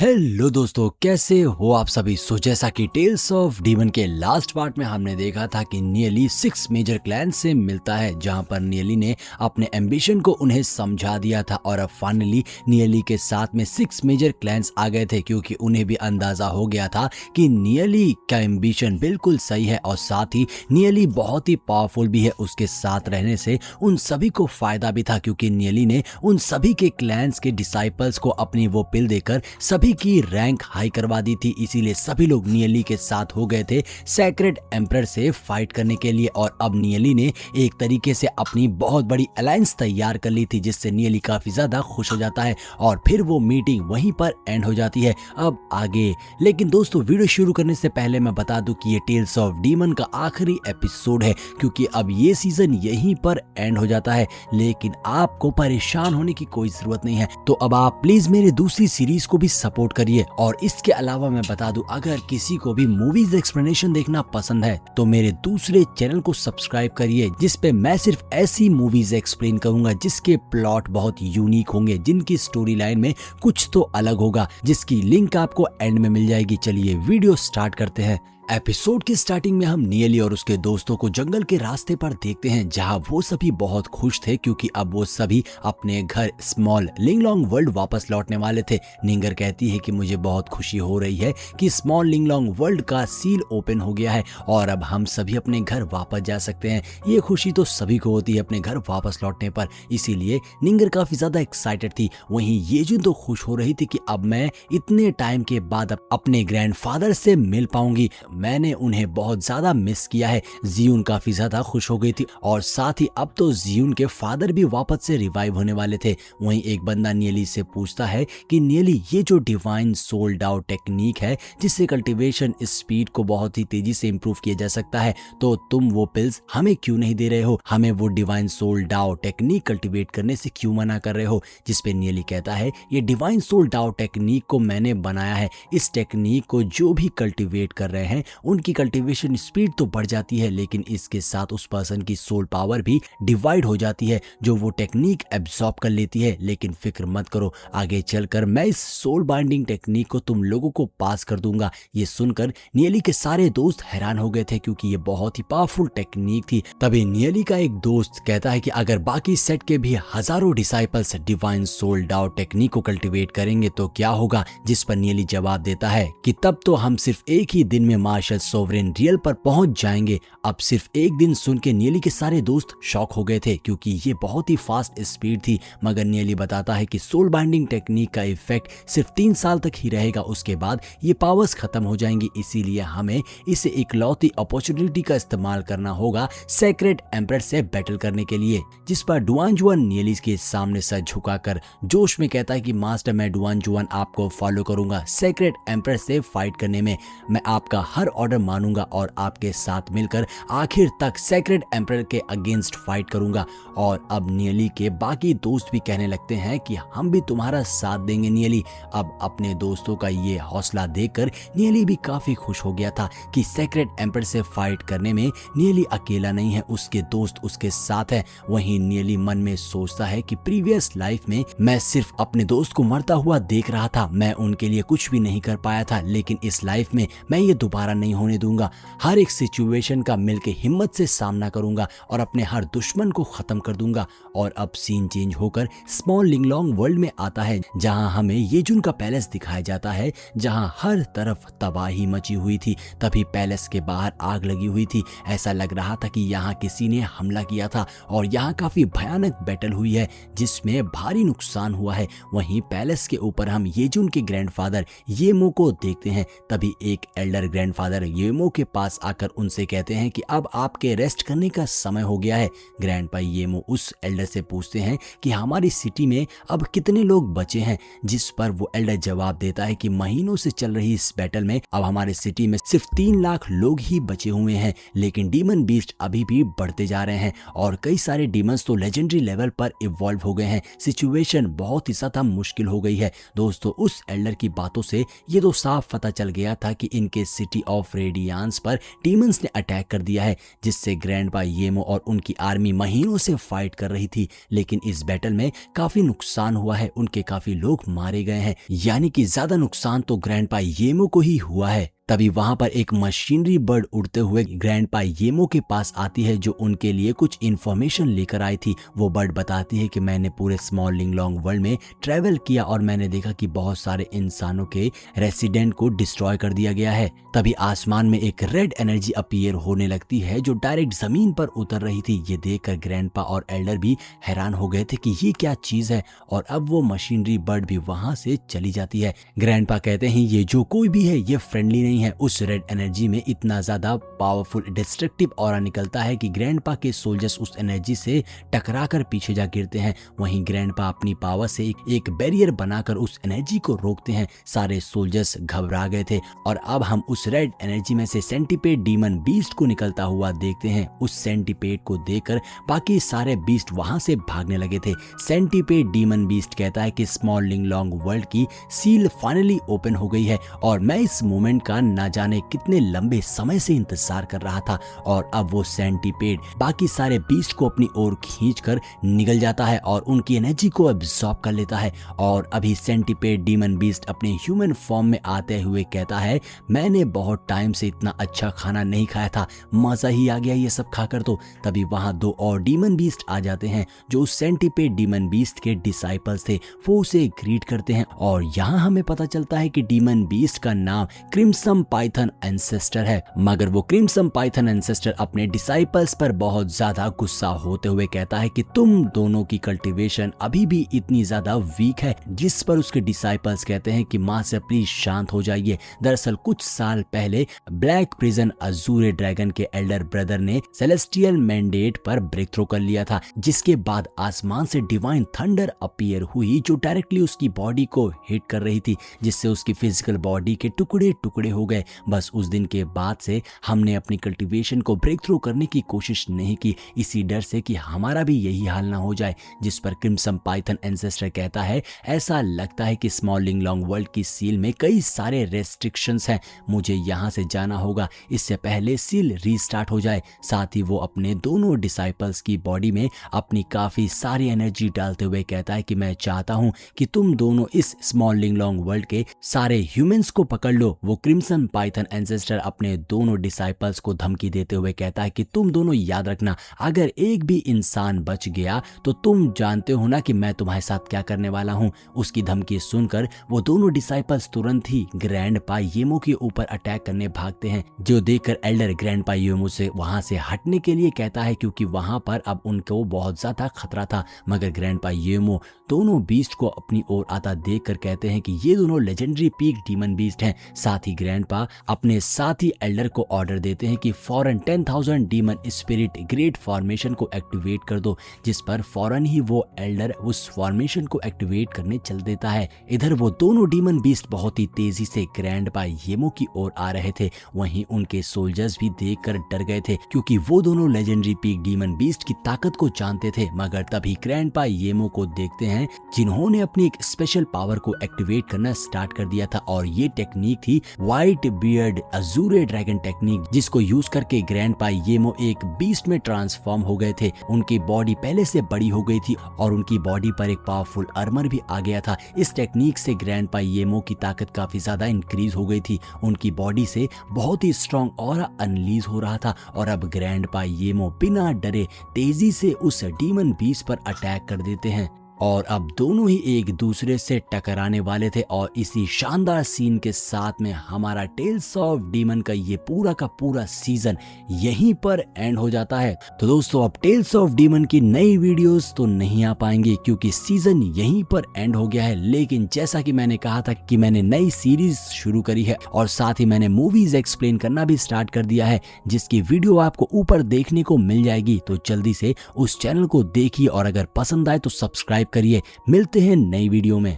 Hello दोस्तों, कैसे हो आप सभी। जैसा कि टेल्स ऑफ डीमन के लास्ट पार्ट में हमने देखा था कि नियली 6 मेजर क्लैन से मिलता है, जहां पर नियली ने अपने एम्बिशन को उन्हें समझा दिया था और अब फाइनली नियली के साथ में 6 मेजर क्लैंस आ गए थे, क्योंकि उन्हें भी अंदाजा हो गया था कि नियली का एम्बिशन बिल्कुल सही है और साथ ही नियली बहुत ही पावरफुल भी है। उसके साथ रहने से उन सभी को फायदा भी था, क्योंकि नियली ने उन सभी के क्लैंस के डिसाइपल्स को अपनी वो पिल देकर सभी की रैंक हाई करवा दी थी। इसीलिए सभी लोग नियली के साथ हो गए थे सेक्रेड एम्परर से फाइट करने के लिए। और अब नियली ने एक तरीके से अपनी बहुत बड़ी अलायंस तैयार कर ली थी, जिससे नियली काफी ज्यादा खुश हो जाता है और फिर वो मीटिंग वहीं पर एंड हो जाती है। अब आगे लेकिन दोस्तों, वीडियो शुरू करने से पहले मैं बता दूं कि ये टेल्स ऑफ डीमन का आखिरी एपिसोड है, क्योंकि अब ये सीजन यहीं पर एंड हो जाता है। लेकिन आपको परेशान होने की कोई जरूरत नहीं है, तो अब आप प्लीज मेरे दूसरी सीरीज को भी सपोर्ट करिए। और इसके अलावा मैं बता दूं, अगर किसी को भी मूवीज एक्सप्लेनेशन देखना पसंद है तो मेरे दूसरे चैनल को सब्सक्राइब करिए, जिस पे मैं सिर्फ ऐसी मूवीज एक्सप्लेन करूंगा जिसके प्लॉट बहुत यूनिक होंगे, जिनकी स्टोरी लाइन में कुछ तो अलग होगा, जिसकी लिंक आपको एंड में मिल जाएगी। चलिए वीडियो स्टार्ट करते हैं। एपिसोड की स्टार्टिंग में हम नियली और उसके दोस्तों को जंगल के रास्ते पर देखते हैं, जहां वो सभी बहुत खुश थे, क्योंकि अब वो सभी अपने घर स्मॉल लिंगलोंग वर्ल्ड वापस लौटने वाले थे। निंगर कहती है कि मुझे बहुत खुशी हो रही है कि स्मॉल लिंगलोंग वर्ल्ड का सील ओपन हो गया है और अब हम सभी अपने घर वापस जा सकते हैं। ये खुशी तो सभी को होती है अपने घर वापस लौटने पर, इसीलिए निंगर काफी ज्यादा एक्साइटेड थी। वहीं येजुन तो खुश हो रही थी कि अब मैं इतने टाइम के बाद अपने ग्रैंडफादर से मिल पाऊंगी, मैंने उन्हें बहुत ज्यादा मिस किया है। जियून काफी ज्यादा खुश हो गई थी और साथ ही अब तो जियून के फादर भी वापस से रिवाइव होने वाले थे। वहीं एक बंदा नियली से पूछता है कि नियली, ये जो डिवाइन सोल डाउ टेक्निक है, जिससे कल्टीवेशन स्पीड को बहुत ही तेजी से इंप्रूव किया जा सकता है, तो तुम वो पिल्स हमें क्यों नहीं दे रहे हो, हमें वो डिवाइन सोल डाउ टेक्निक कल्टीवेट करने से क्यों मना कर रहे हो। जिसपे नियली कहता है, ये डिवाइन सोल डाउ टेक्निक को मैंने बनाया है, इस टेक्निक को जो भी कल्टीवेट कर रहे हैं उनकी कल्टीवेशन स्पीड तो बढ़ जाती है, लेकिन इसके साथ उस पर्सन की सोल पावर भी डिवाइड हो जाती है, जो वो टेक्निक एब्जॉर्ब कर लेती है। लेकिन फिक्र मत करो, आगे चलकर मैं इस सोल बाइंडिंग टेक्निक को तुम लोगों को पास कर दूंगा। ये सुनकर नियली के सारे दोस्त हैरान हो गए थे, क्योंकि ये बहुत ही पावरफुल टेक्निक थी। तभी नियली का एक दोस्त कहता है कि अगर बाकी सेट के भी हजारों डिसाइपल्स डिवाइन सोल डाउ टेक्निक को कल्टीवेट करेंगे तो क्या होगा। जिस पर नियली जवाब देता है कि तब तो हम सिर्फ एक ही दिन में मार्शल सोवरेन रियल पर पहुंच जाएंगे। अब सिर्फ एक दिन सुन के नियली के सारे दोस्त शॉक हो गए थे, क्योंकि ये बहुत ही फास्ट स्पीड थी। मगर नियली बताता है कि सोल बाइंडिंग टेक्निक का इफेक्ट सिर्फ 3 साल तक ही रहेगा, उसके बाद ये पावर्स खत्म हो जाएंगी। इसीलिए हमें इसे इकलौती अपॉर्चुनिटी का इस्तेमाल करना होगा सेक्रेड एम्परर से बैटल करने के लिए। जिस पर डुआन जुआन नियली के सामने सर झुकाकर जोश में कहता है कि मास्टर, मैं डुआन जुआन आपको फॉलो करूंगा सेक्रेड एम्परर से फाइट करने में, मैं आपका हर ऑर्डर मानूंगा और आपके साथ मिलकर आखिर तक सेक्रेड एम्परर के अगेंस्ट फाइट करूंगा। और अब नियली के बाकी दोस्त भी कहने लगते हैं कि हम भी तुम्हारा साथ देंगे नियली। अब अपने दोस्तों का ये हौसला देखकर नियली भी काफी खुश हो गया था कि सेक्रेड एम्परर से फाइट करने में नियली अकेला नहीं है, उसके दोस्त उसके साथ है। वहीं नियली मन में सोचता है कि प्रीवियस लाइफ में मैं सिर्फ अपने दोस्त को मरता हुआ देख रहा था, मैं उनके लिए कुछ भी नहीं कर पाया था, लेकिन इस लाइफ में मैं ये दोबारा नहीं होने दूंगा। हर एक सिचुएशन का मिलके हिम्मत से सामना करूंगा और अपने हर दुश्मन को खत्म कर दूंगा। और अब सीन चेंज होकर स्मॉल लिंगलोंग वर्ल्ड में आता है, जहां हमें येजुन का पैलेस दिखाया जाता है, जहां हर तरफ तबाही मची हुई थी। तभी पैलेस के बाहर आग लगी हुई थी, ऐसा लग रहा था कि यहाँ किसी ने हमला किया था और यहाँ काफी भयानक बैटल हुई है, जिसमें भारी नुकसान हुआ है। वहीं पैलेस के ऊपर हम येजुन के ग्रैंडफादर येमो को देखते हैं। तभी एक एल्डर ग्रैंडफादर येमो के पास आकर उनसे कहते हैं कि अब आपके रेस्ट करने का समय हो गया है। ग्रैंडपा येमो उस एल्डर से पूछते हैं कि हमारी सिटी में अब कितने लोग बचे हैं। जिस पर वो एल्डर जवाब देता है कि महीनों से चल रही इस बैटल में अब हमारे सिटी में सिर्फ 3 लाख लोग ही बचे हुए हैं, लेकिन डीमन बीस्ट अभी भी बढ़ते जा रहे हैं और कई सारे डीमंस तो लेजेंडरी लेवल पर इवॉल्व हो गए हैं। सिचुएशन बहुत ही ज्यादा मुश्किल हो गई है। दोस्तों, उस एल्डर की बातों से ये तो साफ पता चल गया था कि इनके सिटी ऑफ रेडियांस पर डीमंस ने अटैक कर दिया है, जिससे ग्रैंडपा येमो और उनकी आर्मी महीनों से फाइट कर रही थी। लेकिन इस बैटल में काफी नुकसान हुआ है, उनके काफी लोग मारे गए हैं, यानी कि ज्यादा नुकसान तो ग्रैंडपा येमो को ही हुआ है। तभी वहां पर एक मशीनरी बर्ड उड़ते हुए ग्रैंडपा येमो के पास आती है, जो उनके लिए कुछ इन्फॉर्मेशन लेकर आई थी। वो बर्ड बताती है कि मैंने पूरे स्मॉल लिंगलोंग वर्ल्ड में ट्रेवल किया और मैंने देखा कि बहुत सारे इंसानों के रेसिडेंट को डिस्ट्रॉय कर दिया गया है। तभी आसमान में एक रेड एनर्जी अपीयर होने लगती है जो डायरेक्ट जमीन पर उतर रही थी। ये देखकर ग्रैंडपा और एल्डर भी हैरान हो गए थे कि ये क्या चीज है, और अब वो मशीनरी बर्ड भी वहां से चली जाती है। ग्रैंडपा कहते हैं ये जो कोई भी है ये फ्रेंडली नहीं है। उस रेड एनर्जी में इतना ज्यादा पावरफुल डिस्ट्रक्टिव ऑरा निकलता है कि ग्रैंडपा के सोल्जर्स उस एनर्जी से टकराकर पीछे जा गिरते हैं। वहीं ग्रैंडपा अपनी पावर से एक बैरियर बनाकर उस एनर्जी को रोकते हैं। सारे सोल्जर्स घबरा गए थे और अब हम उस रेड एनर्जी में से सेंटीपेड डीमन बीस्ट को निकलता हुआ देखते हैं। उस सेंटीपेड को देखकर बाकी सारे बीस्ट वहां से भागने लगे थे। सेंटीपेड डीमन बीस्ट कहता है कि स्मॉल लिंगलोंग वर्ल्ड की सील फाइनली ओपन हो गई है और मैं इस मोमेंट का ना जाने कितने लंबे समय से इंतजार कर रहा था। और अब वो सेंटीपेड बाकी सारे बीस्ट को अपनी ओर खींचकर निकल जाता है और उनकी एनर्जी को एब्जॉर्ब कर लेता है। और अभी सेंटीपेड डीमन बीस्ट अपने ह्यूमन फॉर्म में आते हुए कहता है मैंने बहुत टाइम से इतना अच्छा खाना नहीं खाया था, मजा ही आ गया ये सब खाकर तो। तभी वहां दो और डीमन बीस्ट आ जाते हैं जो उस सेंटीपेड डीमन बीस्ट के डिसाइपल्स थे। वो उसे ग्रीट करते हैं और यहाँ हमें पता चलता है कि डीमन बीस्ट का नाम क्रिम्सन पाइथन एंसेस्टर है। मगर वो क्रिम्सन पाइथन एंसेस्टर अपने डिसाइपल्स पर बहुत ज्यादा गुस्सा होते हुए कहता है कि तुम दोनों की कल्टीवेशन अभी भी इतनी ज्यादा वीक है, जिस पर उसके डिसाइपल्स कहते हैं कि मास्टर प्लीज शांत हो जाइए। दरअसल कुछ साल पहले ब्लैक प्रिजन अजूरे ड्रैगन के एल्डर ब्रदर ने सेलेस्टियल मैंडेट पर ब्रेक थ्रू कर लिया था, जिसके बाद आसमान से डिवाइन थंडर अपीयर हुई जो डायरेक्टली उसकी बॉडी को हिट कर रही थी, जिससे उसकी फिजिकल बॉडी के टुकड़े टुकड़े हो गए। बस उस दिन के बाद से हमने अपनी कल्टीवेशन को ब्रेक थ्रू करने की कोशिश नहीं की, इसी डर से कि हमारा भी यही हाल ना हो जाए। जिस पर क्रिम्सन पाइथन एंसेस्टर कहता है ऐसा लगता है कि स्मॉल लिंगलोंग वर्ल्ड की सील में कई सारे रेस्ट्रिक्शंस हैं, मुझे यहाँ से जाना होगा इससे पहले सील रीस्टार्ट हो जाए। साथ ही वो अपने दोनों डिसाइपल्स की बॉडी में अपनी काफी सारी एनर्जी डालते हुए कहता है कि मैं चाहता हूँ कि तुम दोनों इस स्मॉल लिंगलोंग वर्ल्ड के सारे ह्यूमंस को पकड़ लो। वो क्रिम्सन पाइथन एंसेस्टर अपने दोनों डिसाइपल्स को धमकी देते हुए कहता है कि तुम दोनों याद रखना, अगर एक भी इंसान बच गया तो तुम जानते हो ना कि मैं तुम्हारे साथ क्या करने वाला हूँ। उसकी धमकी सुनकर वो दोनों डिसाइपल्स तुरंत ही ग्रैंडपा येमो के ऊपर अटैक करने भागते हैं, जो देखकर एल्डर ग्रैंडपा येमो से वहां से हटने के लिए कहता है क्योंकि वहां पर अब उनको बहुत ज्यादा खतरा था। मगर ग्रैंडपा येमो दोनों बीस्ट को अपनी ओर आता देखकर कहते हैं कि ये दोनों लेजेंडरी पीक डीमन बीस्ट हैं। साथ ही ग्रैंडपा अपने साथी एल्डर को ऑर्डर देते हैं कि फौरन 10,000 डीमन स्पिरिट ग्रेट फॉर्मेशन को एक्टिवेट कर दो, जिस पर फौरन ही वो एल्डर उस फॉर्मेशन को एक्टिवेट करने चल देता है। इधर वो दोनों डीमन बीस्ट बहुत ही तेजी से ग्रैंडपा येमो की ओर आ रहे थे। वहीं उनके सोल्जर्स भी देखकर डर गए थे क्योंकि वो दोनों लेजेंडरी पीक डीमन बीस्ट की ताकत को जानते थे। मगर तभी ग्रैंडपा येमो को देखते हैं जिन्होंने अपनी एक स्पेशल पावर को एक्टिवेट करना स्टार्ट कर दिया था, और ये टेक्निक थी व्हाइट बियर्ड अजूरे ड्रैगन टेक्निक, जिसको यूज करके ग्रैंडपा येमो एक बीस्ट में ट्रांसफॉर्म हो गए थे। उनकी बॉडी पहले से बड़ी हो गई थी और उनकी बॉडी पर एक पावरफुल आर्मर भी आ गया था। इस टेक्निक से ग्रैंडपा येमो की ताकत काफी ज्यादा इंक्रीज हो गई थी। उनकी बॉडी से बहुत ही स्ट्रॉन्ग ऑरा अनलीज हो रहा था और अब ग्रैंडपा येमो बिना डरे तेजी से उस डीमन बीस्ट पर अटैक कर देते हैं और अब दोनों ही एक दूसरे से टकराने वाले थे। और इसी शानदार सीन के साथ में हमारा टेल्स ऑफ डीमन का ये पूरा का पूरा सीजन यहीं पर एंड हो जाता है। तो दोस्तों अब टेल्स ऑफ डीमन की नई वीडियोस तो नहीं आ पाएंगे क्योंकि सीजन यहीं पर एंड हो गया है। लेकिन जैसा कि मैंने कहा था कि मैंने नई सीरीज शुरू करी है और साथ ही मैंने मूवीज एक्सप्लेन करना भी स्टार्ट कर दिया है, जिसकी वीडियो आपको ऊपर देखने को मिल जाएगी। तो जल्दी से उस चैनल को देखिए और अगर पसंद आए तो सब्सक्राइब करिए। मिलते हैं नई वीडियो में।